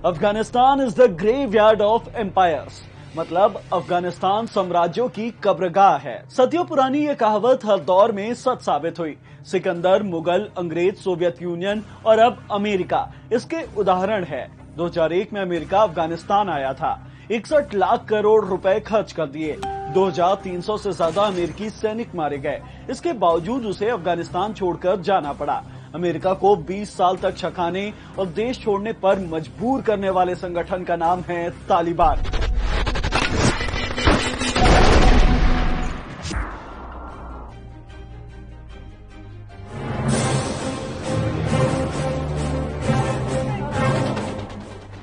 Afghanistan is the graveyard of empires, मतलब अफगानिस्तान साम्राज्यों की कब्रगाह है। सदियों पुरानी ये कहावत हर दौर में सच साबित हुई। सिकंदर, मुगल, अंग्रेज, सोवियत यूनियन और अब अमेरिका इसके उदाहरण है। 2001 में अमेरिका अफगानिस्तान आया था, 61 लाख करोड़ रुपए खर्च कर दिए, 2300 से ज्यादा अमेरिकी सैनिक मारे गए। इसके बावजूद उसे अफगानिस्तान छोड़कर जाना पड़ा। अमेरिका को 20 साल तक छकाने और देश छोड़ने पर मजबूर करने वाले संगठन का नाम है तालिबान।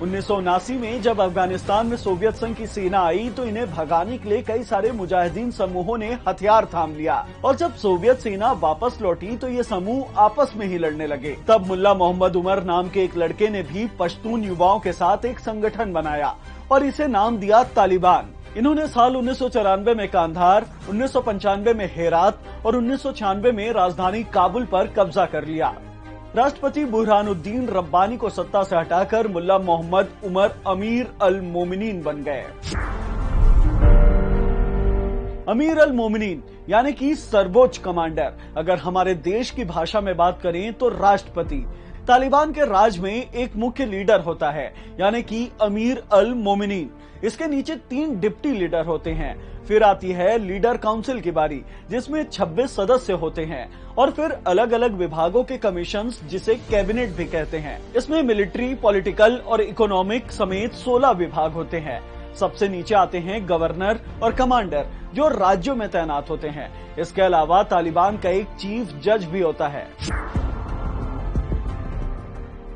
उन्नीस में जब अफगानिस्तान में सोवियत संघ की सेना आई तो इन्हें भगाने के लिए कई सारे मुजाहिदीन समूहों ने हथियार थाम लिया और जब सोवियत सेना वापस लौटी तो ये समूह आपस में ही लड़ने लगे। तब मुल्ला मोहम्मद उमर नाम के एक लड़के ने भी पश्तून युवाओं के साथ एक संगठन बनाया और इसे नाम दिया तालिबान। इन्होंने साल 1994 में कांधार, 1995 में हेरात और 1996 में राजधानी काबुल पर कब्जा कर लिया। राष्ट्रपति बुरहानुद्दीन रब्बानी को सत्ता से हटाकर मुल्ला मोहम्मद उमर अमीर अल मोमिनीन बन गए। अमीर अल मोमिनीन यानी कि सर्वोच्च कमांडर। अगर हमारे देश की भाषा में बात करें तो राष्ट्रपति। तालिबान के राज में एक मुख्य लीडर होता है यानी कि अमीर अल मोमिनीन। इसके नीचे 3 डिप्टी लीडर होते हैं। फिर आती है लीडर काउंसिल की बारी जिसमें 26 सदस्य होते हैं और फिर अलग अलग विभागों के कमीशंस जिसे कैबिनेट भी कहते हैं। इसमें मिलिट्री, पॉलिटिकल और इकोनॉमिक समेत 16 विभाग होते हैं। सबसे नीचे आते हैं गवर्नर और कमांडर जो राज्यों में तैनात होते हैं। इसके अलावा तालिबान का एक चीफ जज भी होता है।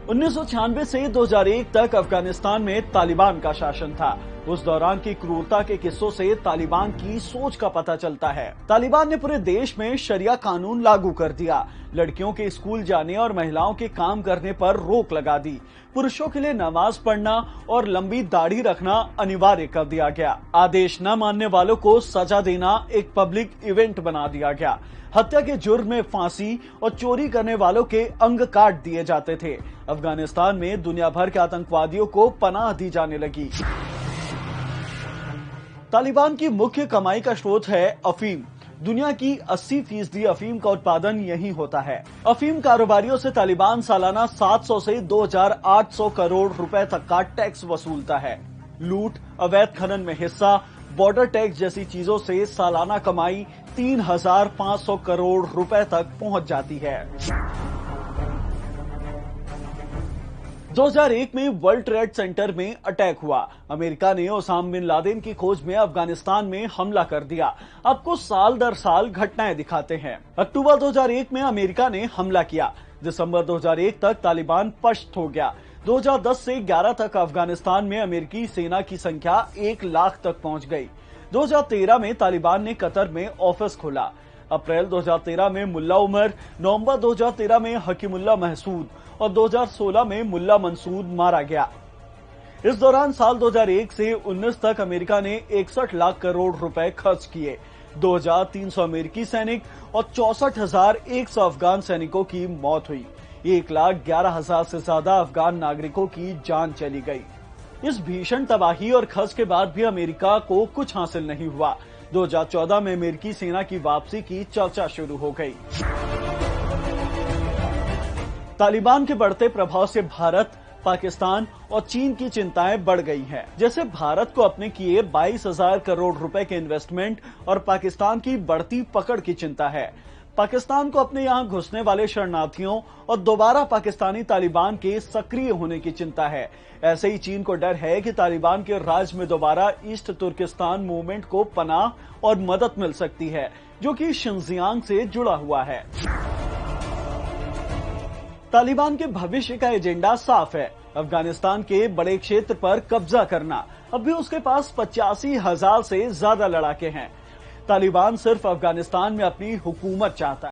1996 से 2001 तक अफगानिस्तान में तालिबान का शासन था। उस दौरान की क्रूरता के किस्सों से तालिबान की सोच का पता चलता है। तालिबान ने पूरे देश में शरिया कानून लागू कर दिया। लड़कियों के स्कूल जाने और महिलाओं के काम करने पर रोक लगा दी। पुरुषों के लिए नमाज पढ़ना और लंबी दाढ़ी रखना अनिवार्य कर दिया गया। आदेश न मानने वालों को सजा देना एक पब्लिक इवेंट बना दिया गया। हत्या के जुर्म में फांसी और चोरी करने वालों के अंग काट दिए जाते थे। अफगानिस्तान में दुनिया भर के आतंकवादियों को पनाह दी जाने लगी। तालिबान की मुख्य कमाई का स्रोत है अफीम। दुनिया की 80% अफीम का उत्पादन यहीं होता है। अफीम कारोबारियों से तालिबान सालाना 700 से 2800 करोड़ रुपए तक का टैक्स वसूलता है। लूट, अवैध खनन में हिस्सा, बॉर्डर टैक्स जैसी चीजों से सालाना कमाई 3500 करोड़ रुपए तक पहुंच जाती है। 2001 में वर्ल्ड ट्रेड सेंटर में अटैक हुआ। अमेरिका ने ओसामा बिन लादेन की खोज में अफगानिस्तान में हमला कर दिया। आपको साल दर साल घटनाएं दिखाते हैं। अक्टूबर 2001 में अमेरिका ने हमला किया। दिसंबर 2001 तक तालिबान पश्त हो गया। 2010 से 11 तक अफगानिस्तान में अमेरिकी सेना की संख्या 1 लाख तक पहुंच गई। 2013 में तालिबान ने कतर में ऑफिस खोला। अप्रैल 2013 में मुल्ला उमर, नवंबर 2013 में हकीमुल्ला महसूद और 2016 में मुल्ला मंसूद मारा गया। इस दौरान साल 2001 से 19 तक अमेरिका ने 61 लाख करोड़ रुपए खर्च किए। 2300 अमेरिकी सैनिक और 64,100 अफगान सैनिकों की मौत हुई। 1,11,000 से ज्यादा अफगान नागरिकों की जान चली गई। इस भीषण तबाही और खर्च के बाद भी अमेरिका को कुछ हासिल नहीं हुआ। 2014 में अमेरिकी सेना की वापसी की चर्चा शुरू हो गई। तालिबान के बढ़ते प्रभाव से भारत, पाकिस्तान और चीन की चिंताएं बढ़ गई हैं। जैसे भारत को अपने किए 22,000 करोड़ रुपए के इन्वेस्टमेंट और पाकिस्तान की बढ़ती पकड़ की चिंता है। पाकिस्तान को अपने यहां घुसने वाले शरणार्थियों और दोबारा पाकिस्तानी तालिबान के सक्रिय होने की चिंता है। ऐसे ही चीन को डर है कि तालिबान के राज में दोबारा ईस्ट तुर्किस्तान मूवमेंट को पनाह और मदद मिल सकती है जो कि शिनजियांग से जुड़ा हुआ है। तालिबान के भविष्य का एजेंडा साफ है, अफगानिस्तान के बड़े क्षेत्र पर कब्जा करना। अब भी उसके पास 85,000 से ज्यादा लड़ाके हैं। तालिबान सिर्फ अफगानिस्तान में अपनी हुकूमत चाहता है।